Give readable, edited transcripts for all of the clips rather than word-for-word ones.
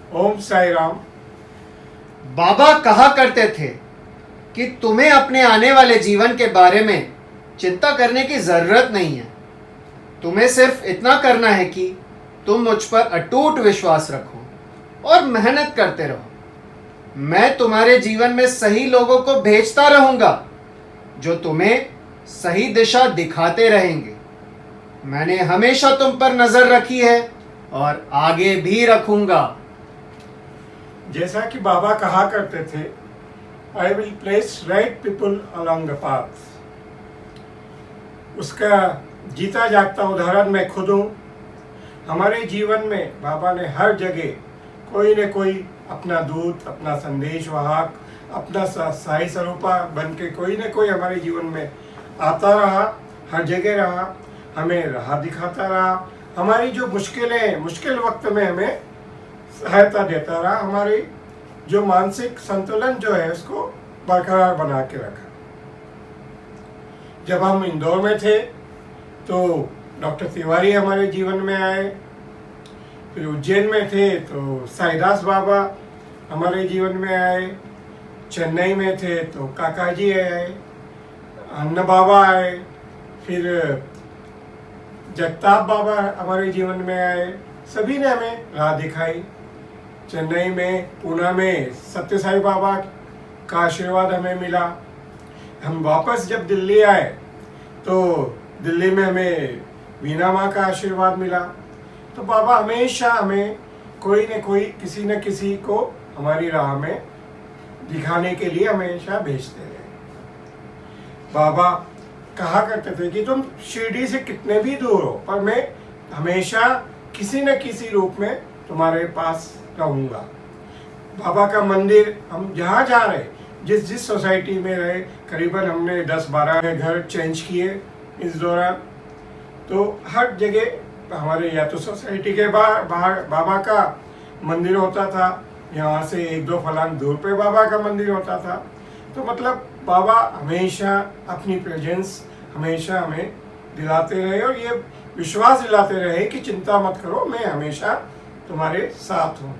ओम साई राम। बाबा कहा करते थे कि तुम्हें अपने आने वाले जीवन के बारे में चिंता करने की जरूरत नहीं है। तुम्हें सिर्फ इतना करना है कि तुम मुझ पर अटूट विश्वास रखो और मेहनत करते रहो। मैं तुम्हारे जीवन में सही लोगों को भेजता रहूंगा जो तुम्हें सही दिशा दिखाते रहेंगे। मैंने हमेशा तुम पर नजर रखी है और आगे भी रखूंगा। जैसा कि बाबा कहा करते थे, I will place right people along the path. उसका जीता जागता उदाहरण मैं खुद हूँ। हमारे जीवन में बाबा ने हर जगह कोई न कोई अपना दूत, अपना संदेश वाहक, अपना साई स्वरूपा बन के कोई न कोई हमारे जीवन में आता रहा, हर जगह रहा, हमें राह दिखाता रहा। हमारी जो मुश्किलें, मुश्किल वक्त में हमें सहायता देता रहा। हमारी जो मानसिक संतुलन जो है उसको बरकरार बना के रखा। जब हम इंदौर में थे तो डॉक्टर तिवारी हमारे जीवन में आए। फिर उज्जैन में थे तो साईदास बाबा हमारे जीवन में आए। चेन्नई में थे तो काका जी आए, अन्ना बाबा आए। फिर जगताप बाबा हमारे जीवन में आए। सभी ने हमें राह दिखाई। चेन्नई में, पूना में सत्य साई बाबा का आशीर्वाद हमें मिला। हम वापस जब दिल्ली आए तो दिल्ली में हमें वीना माँ का आशीर्वाद मिला। तो बाबा हमेशा हमें कोई न कोई, किसी न किसी को हमारी राह में दिखाने के लिए हमेशा भेजते रहे। बाबा कहा करते थे कि तुम शिरडी से कितने भी दूर हो, पर मैं हमेशा किसी न किसी रूप में तुम्हारे पास रहूँगा। बाबा का मंदिर, हम जहाँ जा रहे, जिस सोसाइटी में रहे, करीबन हमने 10-12 घर चेंज किए इस दौरान। तो हर जगह हमारे या तो सोसाइटी के बाहर बाबा का मंदिर होता था, यहाँ से 1-2 फलांग दूर पे बाबा का मंदिर होता था। तो मतलब बाबा हमेशा अपनी प्रेजेंस हमेशा हमें दिलाते रहे और ये विश्वास दिलाते रहे कि चिंता मत करो, मैं हमेशा तुम्हारे साथ हूँ।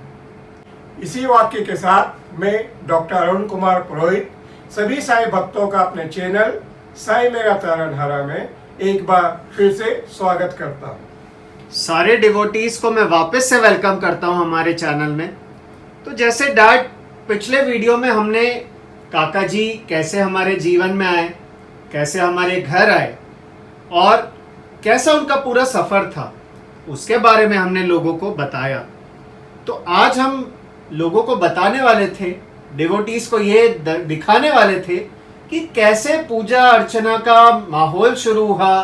इसी वाक्य के साथ मैं डॉक्टर अरुण कुमार पुरोहित सभी साई भक्तों का अपने चैनल साई मेरा तारनहारा में एक बार फिर से स्वागत करता हूँ। सारे डिवोटीज को मैं वापस से वेलकम करता हूँ हमारे चैनल में। तो जैसे डैड, पिछले वीडियो में हमने काका जी कैसे हमारे जीवन में आए, कैसे हमारे घर आए और कैसा उनका पूरा सफ़र था, उसके बारे में हमने लोगों को बताया। तो आज हम लोगों को बताने वाले थे, डिवोटीज को ये दिखाने वाले थे कि कैसे पूजा अर्चना का माहौल शुरू हुआ,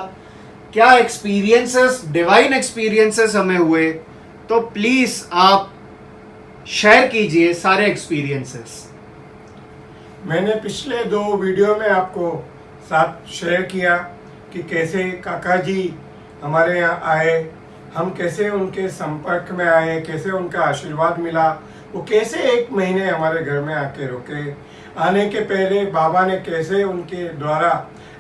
क्या एक्सपीरियंसेस, डिवाइन एक्सपीरियंसेस हमें हुए। तो प्लीज़ आप शेयर कीजिए सारे एक्सपीरियंसेस। मैंने पिछले 2 वीडियो में आपको साथ शेयर किया कि कैसे काका जी हमारे यहाँ आए, हम कैसे उनके संपर्क में आए, कैसे उनका आशीर्वाद मिला, वो कैसे 1 महीने हमारे घर में आके रुके। आने के पहले बाबा ने कैसे उनके द्वारा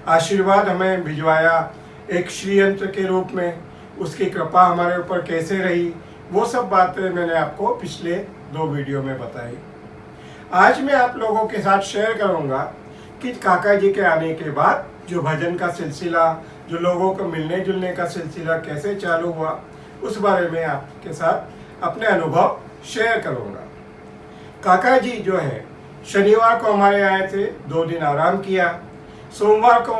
आशीर्वाद हमें भिजवाया एक श्रीयंत्र के रूप में, उसकी कृपा हमारे ऊपर कैसे रही, वो सब बातें मैंने आपको पिछले 2 वीडियो में बताई। आज मैं आप लोगों के साथ शेयर करूंगा कि काका जी के आने के बाद जो भजन का सिलसिला, जो लोगों को मिलने जुलने का सिलसिला कैसे चालू हुआ, उस बारे में आपके साथ अपने अनुभव शेयर करूंगा। काका जी जो है शनिवार को हमारे आए थे, 2 दिन आराम किया। सोमवार को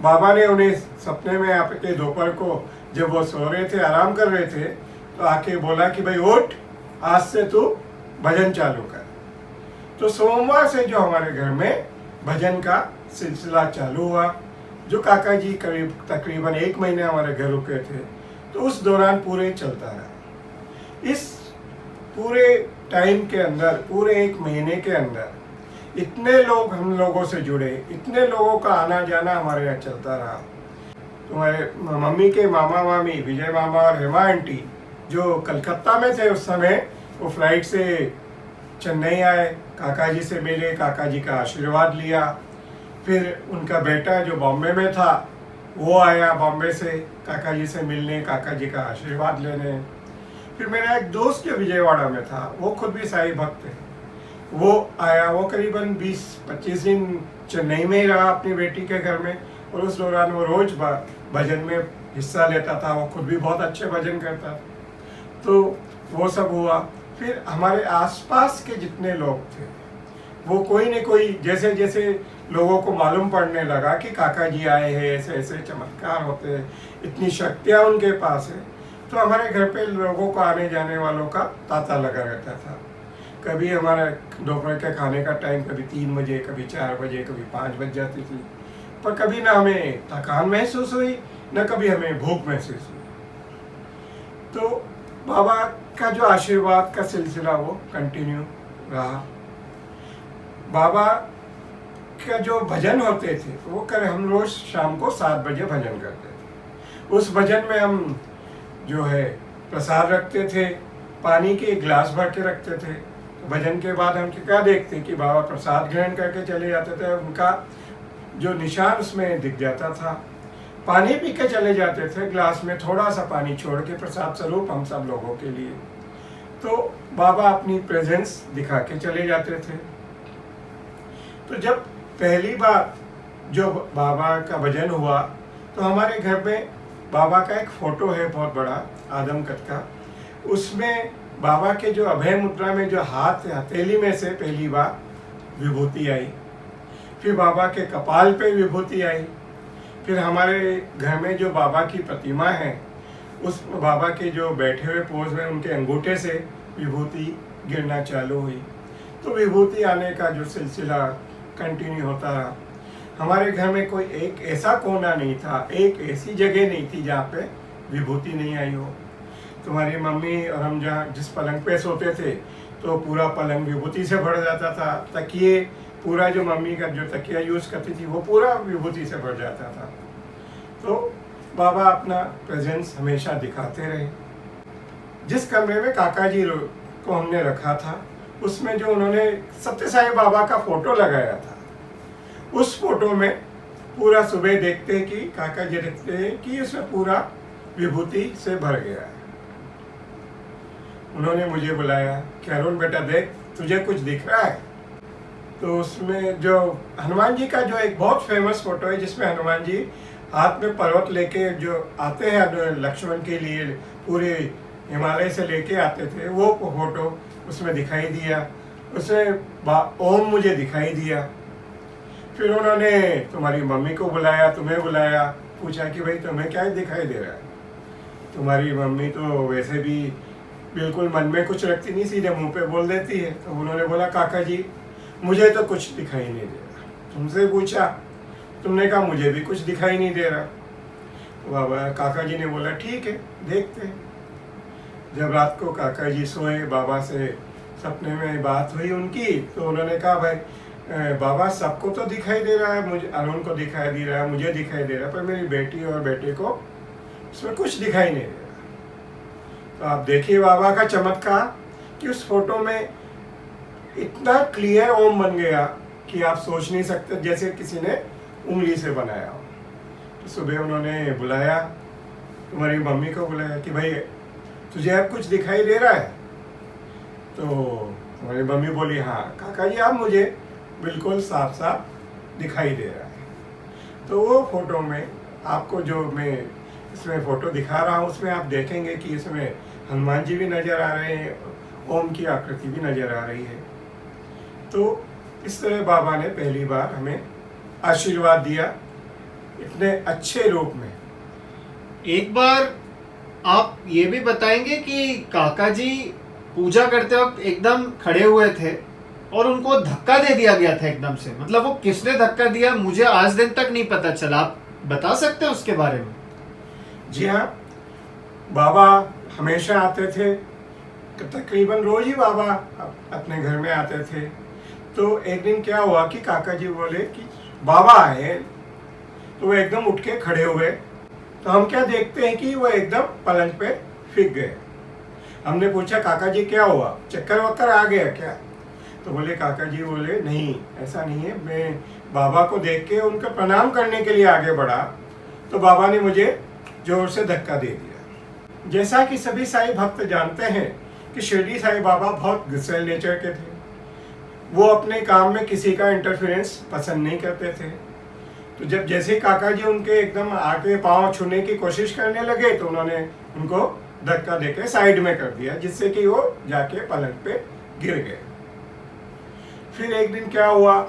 बाबा ने उन्हें सपने में आपके दोपहर को जब वो सो रहे थे, आराम कर रहे थे, तो आके बोला कि भाई उठ, आज से तू भजन चालू कर। तो सोमवार से जो हमारे घर में भजन का सिलसिला चालू हुआ, जो काका जी तकरीबन 1 महीने हमारे घर रुके थे, तो उस दौरान पूरे चलता रहा। इस पूरे टाइम के अंदर, पूरे 1 महीने के अंदर इतने लोग हम लोगों से जुड़े, इतने लोगों का आना जाना हमारे यहाँ चलता रहा। तुम्हारे मम्मी के मामा मामी विजय मामा और हेमा आंटी जो कलकत्ता में थे उस समय, वो फ्लाइट से चेन्नई आए, काका जी से मिले, काका जी का आशीर्वाद लिया। फिर उनका बेटा जो बॉम्बे में था वो आया बॉम्बे से काका जी से मिलने, काका जी का आशीर्वाद लेने। फिर मेरा एक दोस्त जो विजयवाड़ा में था, वो खुद भी साईं भक्त है, वो आया। वो करीबन 20-25 दिन चेन्नई में ही रहा अपनी बेटी के घर में, और उस दौरान वो रोज भजन में हिस्सा लेता था। वो खुद भी बहुत अच्छे भजन करता था। तो वो सब हुआ। फिर हमारे आसपास के जितने लोग थे, वो कोई न कोई, जैसे जैसे लोगों को मालूम पड़ने लगा कि काका जी आए हैं, ऐसे ऐसे चमत्कार होते हैं, इतनी शक्तियाँ उनके पास है, तो हमारे घर पे लोगों को आने जाने वालों का तांता लगा रहता था। कभी हमारा दोपहर के खाने का टाइम कभी 3 बजे, कभी 4 बजे, कभी 5 बज जाती थी, पर कभी ना हमें थकान महसूस हुई, न कभी हमें भूख महसूस हुई। तो बाबा का जो आशीर्वाद का सिलसिला वो कंटिन्यू रहा। बाबा का जो भजन होते थे वो हम रोज शाम को 7 बजे भजन करते थे। उस भजन में हम जो है प्रसाद रखते थे, पानी के गिलास भर के रखते थे। भजन के बाद हम क्या देखते कि बाबा प्रसाद ग्रहण करके चले जाते थे, उनका जो निशान उसमें दिख जाता था। पानी पी के चले जाते थे, गिलास में थोड़ा सा पानी छोड़ के प्रसाद स्वरूप हम सब लोगों के लिए। तो बाबा अपनी प्रेजेंस दिखा के चले जाते थे। तो जब पहली बार जो बाबा का भजन हुआ, तो हमारे घर में बाबा का एक फोटो है बहुत बड़ा आदम कद का। उसमें बाबा के जो अभय मुद्रा में जो हाथ हथेली में से पहली बार विभूति आई, फिर बाबा के कपाल पे विभूति आई, फिर हमारे घर में जो बाबा की प्रतिमा है, उस बाबा के जो बैठे हुए पोज में उनके अंगूठे से विभूति गिरना चालू हुई। तो विभूति आने का जो सिलसिला कंटिन्यू होता रहा। हमारे घर में कोई एक ऐसा कोना नहीं था, एक ऐसी जगह नहीं थी जहाँ पे विभूति नहीं आई हो। तुम्हारी मम्मी और हम जहाँ जिस पलंग पे सोते थे, तो पूरा पलंग विभूति से भर जाता था। तकिए पूरा जो मम्मी का जो तकिया यूज़ करती थी वो पूरा विभूति से भर जाता था। तो बाबा अपना प्रेजेंस हमेशा दिखाते रहे। जिस कमरे में काका जी को हमने रखा था, उसमें जो उन्होंने सत्य साई बाबा का फोटो लगाया था, उस फोटो में पूरा सुबह देखते हैं कि काका जी देखते हैं कि उसमें पूरा विभूति से भर गया है। उन्होंने मुझे बुलाया कि अरुण बेटा देख, तुझे कुछ दिख रहा है? तो उसमें जो हनुमान जी का जो एक बहुत फेमस फोटो है, जिसमें हनुमान जी हाथ में पर्वत लेके जो आते हैं लक्ष्मण के लिए, पूरे हिमालय से लेके आते थे, वो फोटो उसमें दिखाई दिया। उसमें ओम मुझे दिखाई दिया। फिर उन्होंने तुम्हारी मम्मी को बुलाया, तुम्हें बुलाया, पूछा कि भाई तुम्हें क्या दिखाई दे रहा है? तुम्हारी मम्मी तो वैसे भी बिल्कुल मन में कुछ रखती नहीं, सीधे मुंह पे बोल देती है। तो उन्होंने बोला काका जी मुझे तो कुछ दिखाई नहीं दे रहा। तुमसे पूछा, तुमने कहा मुझे भी कुछ दिखाई नहीं दे रहा। तो बाबा काका जी ने बोला ठीक है देखते हैं। जब रात को काका जी सोए, बाबा से सपने में बात हुई उनकी, तो उन्होंने कहा भाई बाबा सबको तो दिखाई दे रहा है, मुझे अरुण को दिखाई दे रहा है, मुझे दिखाई दे रहा है, पर मेरी बेटी और बेटे को उसमें कुछ दिखाई नहीं दे रहा। तो आप देखिए बाबा का चमत्कार कि उस फोटो में इतना क्लियर ओम बन गया कि आप सोच नहीं सकते, जैसे किसी ने उंगली से बनाया हो। तो सुबह उन्होंने बुलाया, तुम्हारी मम्मी को बुलाया कि भाई तुझे अब कुछ दिखाई दे रहा है? तो तुम्हारी मम्मी बोली हाँ काका जी अब मुझे बिल्कुल साफ साफ दिखाई दे रहा है। तो वो फोटो में आपको जो मैं इसमें फोटो दिखा रहा हूँ, उसमें आप देखेंगे कि इसमें हनुमान जी भी नज़र आ रहे हैं, ओम की आकृति भी नज़र आ रही है। तो इस तरह बाबा ने पहली बार हमें आशीर्वाद दिया इतने अच्छे रूप में। एक बार आप ये भी बताएंगे कि काका जी पूजा करते वक्त एकदम खड़े हुए थे और उनको धक्का दे दिया गया था एकदम से, मतलब वो किसने धक्का दिया मुझे आज दिन तक नहीं पता चला, आप बता सकते हैं उसके बारे में? जी हाँ, बाबा हमेशा आते थे, तकरीबन रोज ही बाबा अपने घर में आते थे। तो एक दिन क्या हुआ कि काका जी बोले कि बाबा आए, तो वो एकदम उठ के खड़े हुए। तो हम क्या देखते हैं कि वो एकदम पलंग पे फिक गए। हमने पूछा काका जी क्या हुआ, चक्कर वक्कर आ गया क्या? तो बोले काका जी बोले नहीं ऐसा नहीं है, मैं बाबा को देख के उनका प्रणाम करने के लिए आगे बढ़ा, तो बाबा ने मुझे जोर से धक्का दे दिया। जैसा कि सभी साईं भक्त जानते हैं कि शिरडी साईं बाबा बहुत गुस्सैल नेचर के थे। वो अपने काम में किसी का इंटरफेरेंस पसंद नहीं करते थे। तो जब जैसे काका जी उनके एकदम आके पाँव छूने की कोशिश करने लगे तो उन्होंने उनको धक्का देके साइड में कर दिया, जिससे कि वो जाके पलंग पे गिर गए। फिर एक दिन क्या हुआ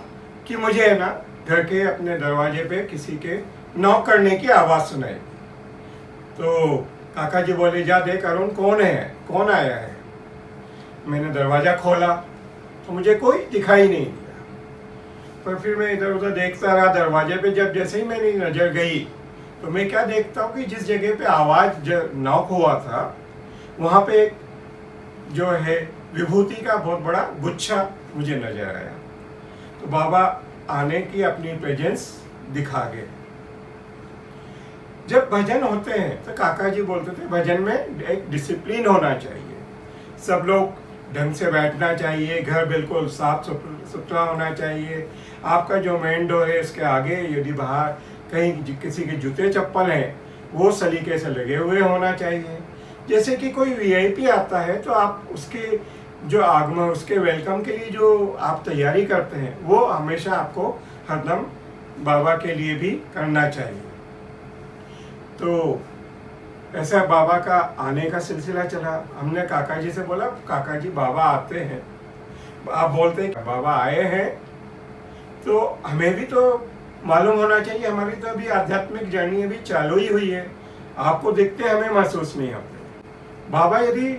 कि मुझे है ना घर के अपने दरवाजे पे किसी के नॉक करने की आवाज़ सुनाई। तो काका जी बोले, जा देख अरुण कौन है, कौन आया है। मैंने दरवाज़ा खोला तो मुझे कोई दिखाई नहीं दिया। पर फिर मैं इधर उधर देखता रहा दरवाजे पे। जब जैसे ही मेरी नज़र गई तो मैं क्या देखता हूँ कि जिस जगह पे आवाज़ नॉक हुआ था वहाँ पे एक जो है विभूति का बहुत बड़ा गुच्छा मुझे नजर आया। तो बाबा आने की अपनी प्रेजेंस दिखा गए। जब भजन होते हैं तो काका जी बोलते थे भजन में एक डिसिप्लिन होना चाहिए, सब लोग ढंग से बैठना चाहिए, घर बिल्कुल साफ सुथरा होना चाहिए। आपका जो मेन डोर है इसके आगे यदि बाहर कहीं किसी के जूते चप्पल हैं वो सलीके से लगे हुए होना चाहिए। जैसे कि कोई वीआईपी आता है तो आप उसके जो आगमन, उसके वेलकम के लिए जो आप तैयारी करते हैं वो हमेशा आपको हरदम बाबा के लिए भी करना चाहिए। तो ऐसा बाबा का आने का सिलसिला चला। हमने काका जी से बोला, काका जी बाबा आते हैं, आप बोलते हैं बाबा आए हैं तो हमें भी तो मालूम होना चाहिए, हमारी तो अभी आध्यात्मिक जर्नी अभी चालू ही हुई है, आपको देखते हमें महसूस नहीं होते। बाबा यदि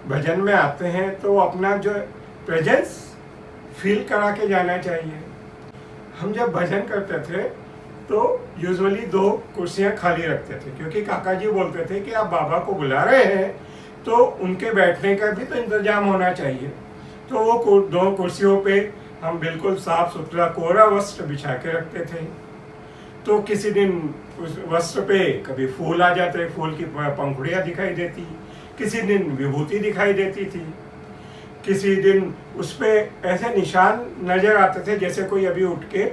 भजन में आते हैं तो अपना जो प्रेजेंस फील करा के जाना चाहिए। हम जब भजन करते थे तो यूजुअली 2 कुर्सियां खाली रखते थे, क्योंकि काका जी बोलते थे कि आप बाबा को बुला रहे हैं तो उनके बैठने का भी तो इंतजाम होना चाहिए। तो वो 2 कुर्सियों पे हम बिल्कुल साफ सुथरा कोरा वस्त्र बिछा के रखते थे। तो किसी दिन उस वस्त्र पे कभी फूल आ जाते, फूल की पंखुड़ियाँ दिखाई देती, किसी दिन विभूति दिखाई देती थी, किसी दिन उस पे ऐसे निशान नजर आते थे जैसे कोई अभी उठ के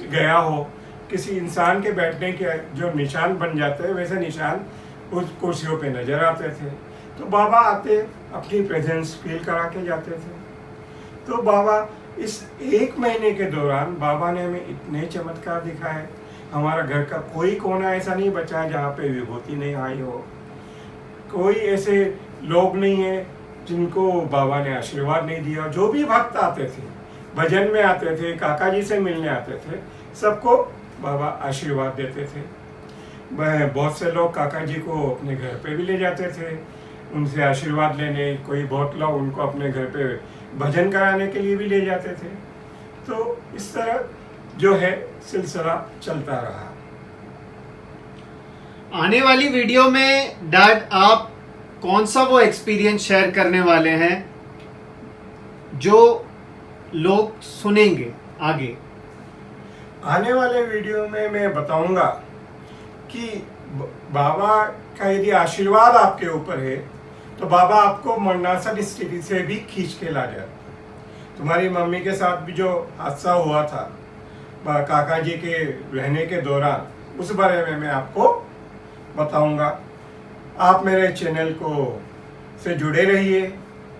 गया हो। किसी इंसान के बैठने के जो निशान बन जाते हैं वैसे निशान उस कुर्सियों पे नजर आते थे। तो बाबा आते अपनी प्रेजेंस फील करा के जाते थे। तो बाबा इस 1 महीने के दौरान बाबा ने हमें इतने चमत्कार दिखाए। हमारा घर का कोई कोना ऐसा नहीं बचा जहाँ पे विभूति नहीं आई हो, कोई ऐसे लोग नहीं है जिनको बाबा ने आशीर्वाद नहीं दिया। जो भी भक्त आते थे, भजन में आते थे, काका जी से मिलने आते थे, सबको बाबा आशीर्वाद देते थे। बहुत से लोग काका जी को अपने घर पे भी ले जाते थे उनसे आशीर्वाद लेने, कोई बहुत लोग उनको अपने घर पे भजन कराने के लिए भी ले जाते थे। तो इस तरह जो है सिलसिला चलता रहा। आने वाली वीडियो में डैड आप कौन सा वो एक्सपीरियंस शेयर करने वाले हैं जो लोग सुनेंगे आगे? आने वाले वीडियो में मैं बताऊंगा कि बाबा का यदि आशीर्वाद आपके ऊपर है तो बाबा आपको मरणासन स्थिति से भी खींच के ला जाता। तुम्हारी मम्मी के साथ भी जो हादसा हुआ था काका जी के रहने के दौरान, उस बारे में मैं आपको बताऊंगा। आप मेरे चैनल को से जुड़े रहिए,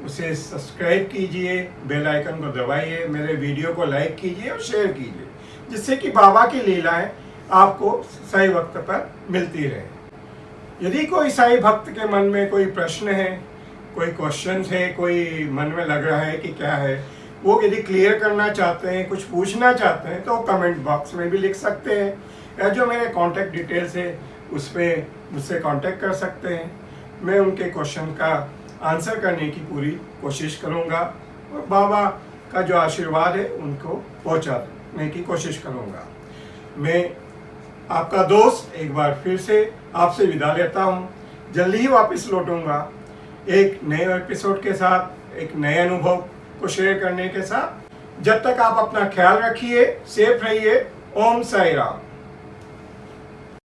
उसे सब्सक्राइब कीजिए, बेल आइकन को दबाइए, मेरे वीडियो को लाइक कीजिए और शेयर कीजिए, जिससे कि बाबा की लीलाएं आपको सही वक्त पर मिलती रहे। यदि कोई साईं भक्त के मन में कोई प्रश्न है, कोई क्वेश्चन है, कोई मन में लग रहा है कि क्या है, वो यदि क्लियर करना चाहते हैं, कुछ पूछना चाहते हैं तो कमेंट बॉक्स में भी लिख सकते हैं, या जो मेरे कॉन्टैक्ट डिटेल्स है उस पर मुझसे कॉन्टैक्ट कर सकते हैं। मैं उनके क्वेश्चन का आंसर करने की पूरी कोशिश करूँगा और बाबा का जो आशीर्वाद है उनको पहुँचाने की कोशिश करूँगा। मैं आपका दोस्त एक बार फिर से आपसे विदा लेता हूँ। जल्दी ही वापस लौटूंगा एक नए एपिसोड के साथ, एक नए अनुभव को शेयर करने के साथ। जब तक आप अपना ख्याल रखिए, सेफ रहिए। ओम साई राम।